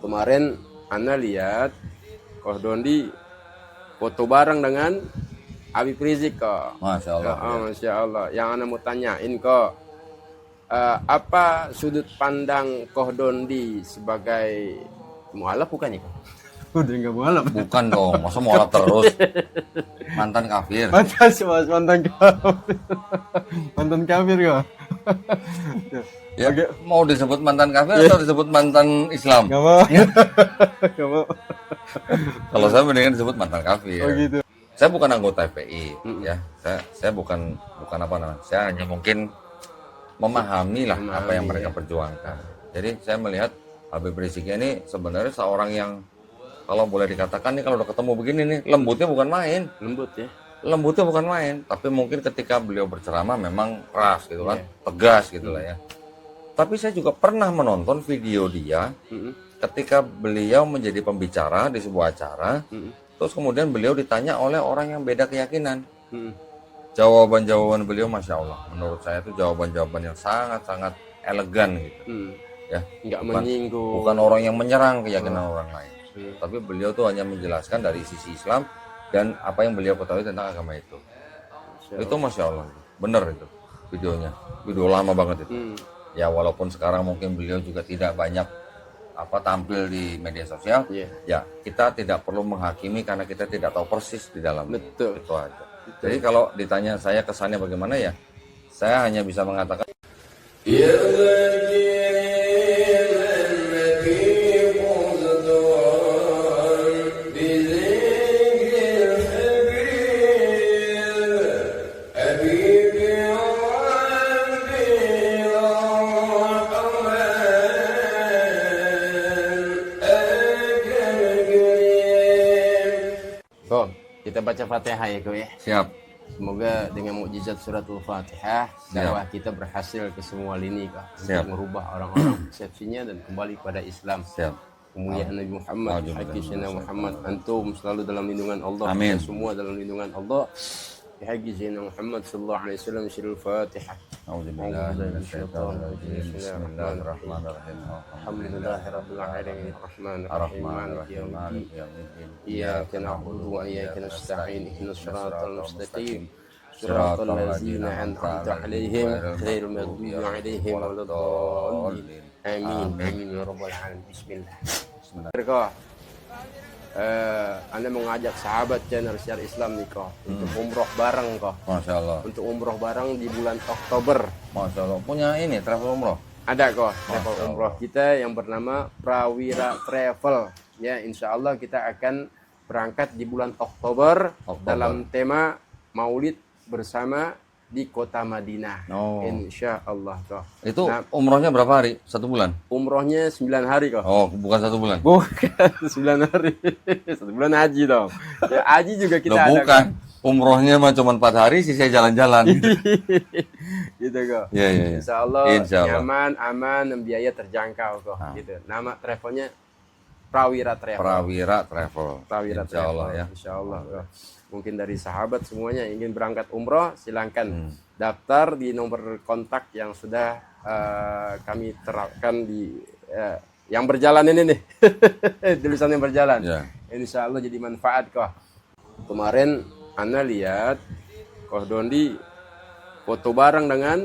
Kemarin Anda lihat Kohdondi foto bareng dengan Habib Rizik kok. Masya Allah. Oh, Masya Allah. Yang Anda mau tanyain kok, apa sudut pandang Kohdondi sebagai mualaf bukannya kok? Udah nggak mualaf. Bukan dong, masa mualaf terus? Mantan kafir. Mantan kafir. Mantan kafir kok. Ya, mau disebut mantan kafir atau disebut mantan Islam? Gak mau. Gak mau. Kalau saya mendingan disebut mantan kafir. Oh gitu. Saya bukan anggota FPI, ya. Saya bukan apa namanya. Saya hanya mungkin memahami lah apa yang mereka perjuangkan. Jadi saya melihat Habib Rizik ini sebenarnya seorang yang kalau boleh dikatakan nih, kalau udah ketemu begini nih, lembutnya bukan main. Lembut ya. Lembutnya bukan main, tapi mungkin ketika beliau berceramah memang keras gitu kan, tegas gitu lah ya. Tapi saya juga pernah menonton video dia ketika beliau menjadi pembicara di sebuah acara, terus kemudian beliau ditanya oleh orang yang beda keyakinan. Jawaban-jawaban beliau, Masya Allah, menurut saya itu jawaban-jawaban yang sangat-sangat elegan gitu. Ya, nggak menyinggung. Bukan orang yang menyerang keyakinan orang lain. Tapi beliau tuh hanya menjelaskan dari sisi Islam dan apa yang beliau ketahui tentang agama itu. Itu Masya Allah, bener itu videonya, video lama banget itu. Ya walaupun sekarang mungkin beliau juga tidak banyak tampil di media sosial, ya kita tidak perlu menghakimi karena kita tidak tahu persis di dalam. Betul. Itu aja. Jadi kalau ditanya saya kesannya bagaimana, ya saya hanya bisa mengatakan kita baca Fatihah ya kau ya. siap. Semoga dengan mukjizat suratul Fatihah dakwah kita berhasil ke semua lini kok, untuk merubah orang-orang persepsinya dan kembali pada Islam. Siap. Kemuliaan Nabi Muhammad, Haji Sayyidina Muhammad, antum selalu dalam lindungan Allah. Amin. Kita semua dalam lindungan Allah. Haji Sayyidina Muhammad sallallahu alaihi wasallam, sirul Fatihah. Bismillahirrahmanirrahim. Alhamdulillahirabbil alamin, arrahmanirrahim, maliki yaumiddin. Iyyaka na'budu wa iyyaka nasta'in, ihdinas siratal mustaqim. Siratal ladzina an'amta 'alaihim ghairil maghdubi 'alaihim waladdallin. Amin. Amin ya rabbal alamin. Bismillah. Anda mengajak sahabat channel Syiar Islam nih kok untuk umroh bareng kok. Masya Allah. Untuk umroh bareng di bulan Oktober. Masya Allah. Punya ini travel umroh? Ada kok travel umroh kita yang bernama Prawira Travel. Ya, insya Allah kita akan berangkat di bulan Oktober. Dalam tema Maulid bersama di kota Madinah. Insya Allah kok. Itu umrohnya berapa hari? 1 bulan? Umrohnya 9 hari kok. Oh, bukan 1 bulan? Bukan 9 hari. 1 bulan haji dong. Ya, haji juga kita ada. Bukan. Umrohnya mah cuma 4 hari, sisa jalan-jalan. Gitu kok. Ya. Insya Allah nyaman, aman, dan biaya terjangkau kok. Gitu. Nama travelnya Prawira Travel. Prawira Travel. Prawira Insya Allah ya. Insya Allah. Mungkin dari sahabat semuanya ingin berangkat umroh, silakan daftar di nomor kontak yang sudah kami terapkan di yang berjalan ini nih. Tulisan yang berjalan. Insya Allah jadi manfaat kok. Kemarin Anda lihat Kohdondi foto bareng dengan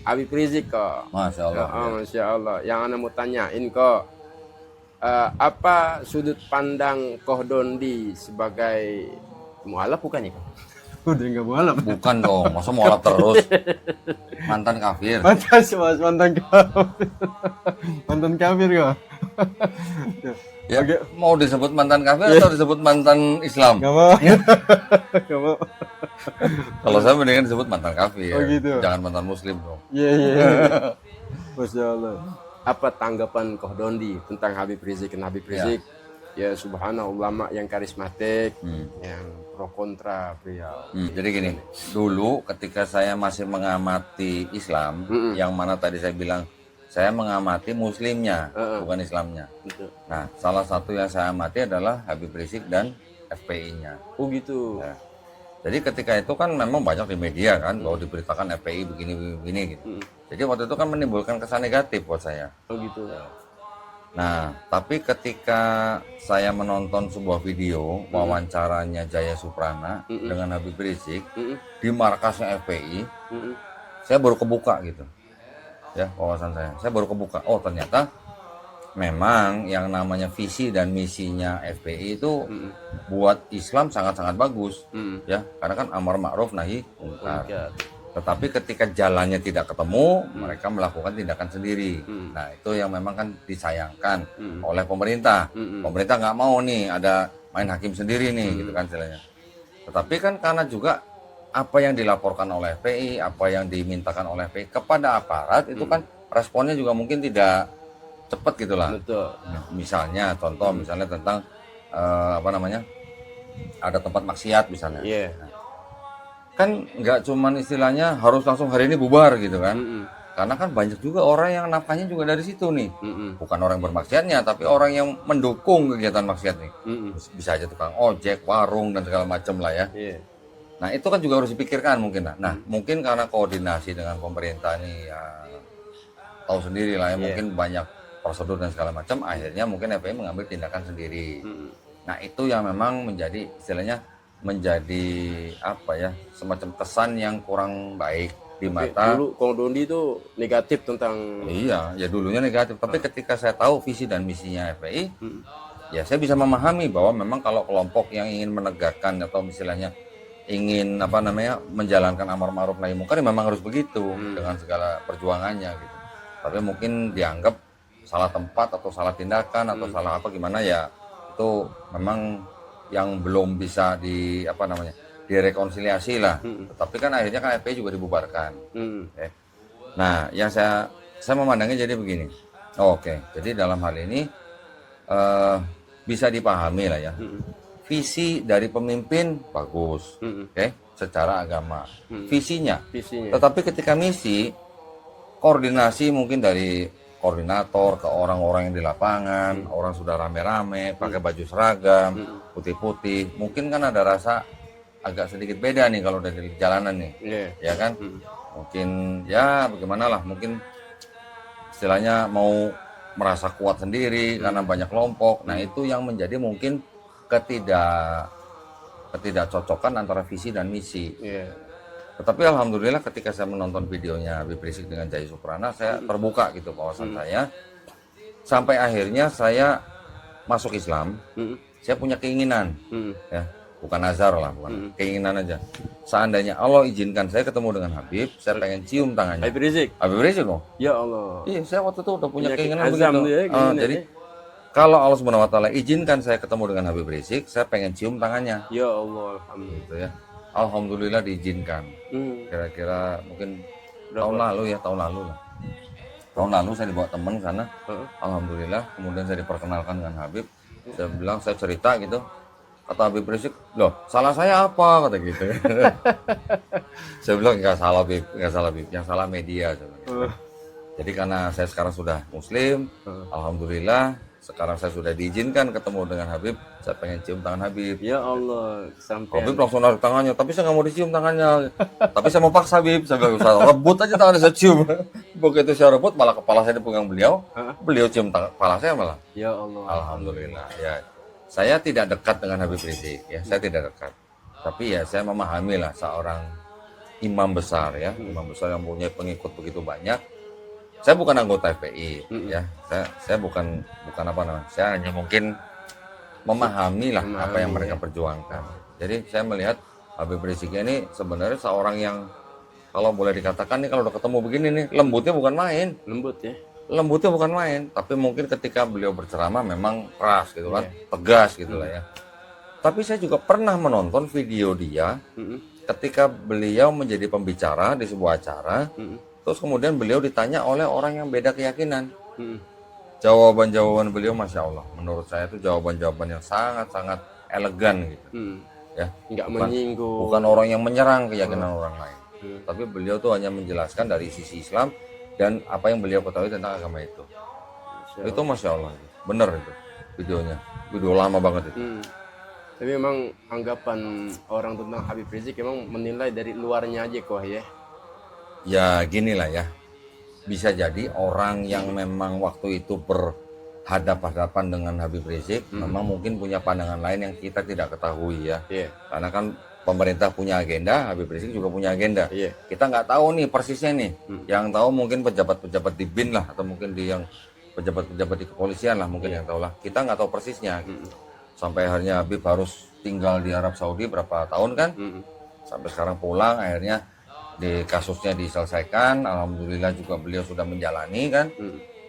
Habib Rizik kok. Masya Allah. Masya Allah. Yang Anda mau tanyain kok, apa sudut pandang Kohdondi sebagai mualaf bukannya kok? Udah nggak mualaf. Bukan dong, masa mualaf terus? Mantan kafir. Mantan kafir. Mantan kafir kok. Ya, mau disebut mantan kafir atau disebut mantan Islam? Gak mau. Gak mau. Kalau saya mendingan disebut mantan kafir. Oh gitu. Jangan mantan muslim dong. Iya. Masya Allah. Apa tanggapan Kohdondi tentang Habib Rizik dan Habib Rizik? Ya subhanallah, ulama yang karismatik, yang pro kontra beliau. Jadi gini, dulu ketika saya masih mengamati Islam, yang mana tadi saya bilang saya mengamati muslimnya, bukan Islamnya. Nah, salah satu yang saya amati adalah Habib Rizik dan FPI-nya. Oh gitu. Ya. Jadi ketika itu kan memang banyak di media kan bahwa diberitakan FPI begini gitu. Jadi waktu itu kan menimbulkan kesan negatif buat saya. Oh gitu. Nah, tapi ketika saya menonton sebuah video wawancaranya Jaya Suprana dengan Habib Rizik di markasnya FPI, saya baru kebuka gitu. Ya, wawasan saya. Saya baru kebuka. Oh, ternyata memang yang namanya visi dan misinya FPI itu buat Islam sangat-sangat bagus. Ya, karena kan amar ma'ruf nahi munkar. Tetapi ketika jalannya tidak ketemu, mereka melakukan tindakan sendiri. Nah, itu yang memang kan disayangkan oleh pemerintah. Pemerintah nggak mau nih ada main hakim sendiri nih, gitu kan istilahnya. Tetapi kan karena juga apa yang dilaporkan oleh FPI, apa yang dimintakan oleh FPI kepada aparat, itu kan responnya juga mungkin tidak cepat gitulah. Betul. Misalnya, contoh misalnya tentang apa namanya, ada tempat maksiat misalnya. Iya. Kan nggak cuman istilahnya harus langsung hari ini bubar gitu kan, karena kan banyak juga orang yang nafkahnya juga dari situ nih, bukan orang bermaksiatnya tapi orang yang mendukung kegiatan maksiat nih. Bisa aja tukang ojek, warung dan segala macam lah ya. Iya. Nah itu kan juga harus dipikirkan mungkin lah. Nah mungkin karena koordinasi dengan pemerintah nih ya, tahu sendiri lah ya, mungkin banyak prosedur dan segala macam, akhirnya mungkin FPI mengambil tindakan sendiri. Nah itu yang memang menjadi istilahnya menjadi apa ya, semacam kesan yang kurang baik di mata. Dulu Kong Dondi itu negatif tentang Iya, ya dulunya negatif. Tapi ketika saya tahu visi dan misinya FPI, ya saya bisa memahami bahwa memang kalau kelompok yang ingin menegakkan atau istilahnya ingin apa namanya menjalankan amar ma'ruf nahi munkar ya memang harus begitu dengan segala perjuangannya gitu. Tapi mungkin dianggap salah tempat atau salah tindakan atau salah apa gimana ya, itu memang yang belum bisa di apa namanya direkonsiliasi lah. Tapi kan akhirnya kan FPI juga dibubarkan. Nah, yang saya memandangnya jadi begini. Oke, jadi dalam hal ini bisa dipahami lah ya. Visi dari pemimpin bagus, oke, secara agama. Visinya. Tetapi ketika misi, koordinasi mungkin dari koordinator ke orang-orang yang di lapangan, orang sudah rame-rame, pakai baju seragam, putih-putih, mungkin kan ada rasa agak sedikit beda nih kalau dari jalanan nih, ya kan? Mungkin ya bagaimana lah, mungkin istilahnya mau merasa kuat sendiri karena banyak kelompok. Nah itu yang menjadi mungkin ketidakcocokan antara visi dan misi. Tetapi alhamdulillah ketika saya menonton videonya Habib Rizik dengan Jaya Suprana, saya terbuka gitu wawasan saya. Sampai akhirnya saya masuk Islam. Saya punya keinginan, ya, bukan nazar lah, bukan keinginan aja. Seandainya Allah izinkan saya ketemu dengan Habib, saya pengen cium tangannya. Habib Rizik. Habib Rizik loh. Ya Allah. Iya, saya waktu itu udah punya azam keinginan begitu. dia, Jadi kalau Allah Subhanahu wa taala izinkan saya ketemu dengan Habib Rizik, saya pengen cium tangannya. Ya Allah, alhamdulillah. Gitu ya. Alhamdulillah diizinkan. Kira-kira mungkin tahun lalu lah. Tahun lalu saya dibawa teman sana. Alhamdulillah, kemudian saya diperkenalkan dengan Habib. Saya bilang, saya cerita gitu. Kata Habib Rizik, loh salah saya apa? Kata gitu. Saya bilang, nggak salah Habib, yang salah media. Jadi karena saya sekarang sudah Muslim, alhamdulillah. Sekarang saya sudah diizinkan ketemu dengan Habib, saya pengen cium tangan Habib. Ya Allah, sampai Habib langsung narik tangannya, tapi saya nggak mau dicium tangannya. Tapi saya mau paksa Habib, saya bilang, saya rebut aja tangannya, saya cium. Begitu saya rebut, malah kepala saya dipegang beliau, beliau cium kepala saya malah. Ya Allah. Alhamdulillah. Ya, saya tidak dekat dengan Habib Rizik, ya, saya tidak dekat. Tapi ya saya memahami lah seorang imam besar ya, imam besar yang punya pengikut begitu banyak. Saya bukan anggota FPI, ya. Saya bukan apa namanya. Saya hanya mungkin memahami lah apa yang mereka perjuangkan. Jadi saya melihat Habib Rizik ini sebenarnya seorang yang kalau boleh dikatakan nih kalau udah ketemu begini nih lembutnya bukan main. Lembut ya. Lembutnya bukan main, tapi mungkin ketika beliau berceramah memang keras gitu kan, tegas gitu lah ya. Tapi saya juga pernah menonton video dia ketika beliau menjadi pembicara di sebuah acara. Terus kemudian beliau ditanya oleh orang yang beda keyakinan. Jawaban-jawaban beliau Masya Allah. Menurut saya itu jawaban-jawaban yang sangat-sangat elegan gitu. Ya, Nggak menyinggung. Bukan orang yang menyerang keyakinan orang lain. Tapi beliau tuh hanya menjelaskan dari sisi Islam dan apa yang beliau ketahui tentang agama itu. Itu Masya Allah. Bener itu videonya. Video lama banget itu. Tapi memang anggapan orang tentang Habib Rizik memang menilai dari luarnya aja kok ya. Ya gini lah ya, bisa jadi orang yang memang waktu itu hadap-hadapan dengan Habib Rizik, memang mungkin punya pandangan lain yang kita tidak ketahui ya. Iya. Karena kan pemerintah punya agenda, Habib Rizik juga punya agenda. Iya. Kita nggak tahu nih persisnya nih. Yang tahu mungkin pejabat-pejabat di BIN lah, atau mungkin di yang pejabat-pejabat di kepolisian lah mungkin yang tahu lah. Kita nggak tahu persisnya. Sampai akhirnya Habib harus tinggal di Arab Saudi berapa tahun kan? Sampai sekarang pulang, akhirnya di kasusnya diselesaikan. Alhamdulillah juga beliau sudah menjalani kan.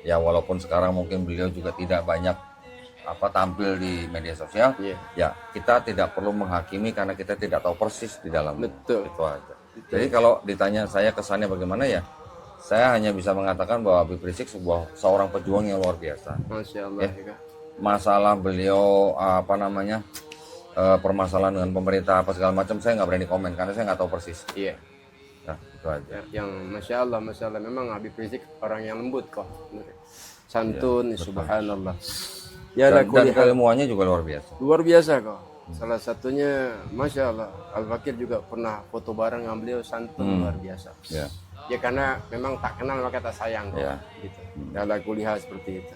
Ya walaupun sekarang mungkin beliau juga tidak banyak tampil di media sosial, ya kita tidak perlu menghakimi karena kita tidak tahu persis di dalam. Betul. Itu aja. Jadi kalau ditanya saya kesannya bagaimana ya, saya hanya bisa mengatakan bahwa Habib Rizik seorang pejuang yang luar biasa. Masya Allah. Ya. Masalah beliau permasalahan dengan pemerintah apa segala macam saya nggak berani komen karena saya nggak tahu persis. Iya. Nah, itu aja. Yang masya Allah memang Habib Rizik orang yang lembut kok, santun, subhanallah. Ya, Dan keilmuannya juga luar biasa. Luar biasa kok. Salah satunya, masya Allah, Al-Fakir juga pernah foto bareng dengan beliau, santun luar biasa. Ya karena memang tak kenal maka tak sayang kok. Gitu. Ala kuliah seperti itu.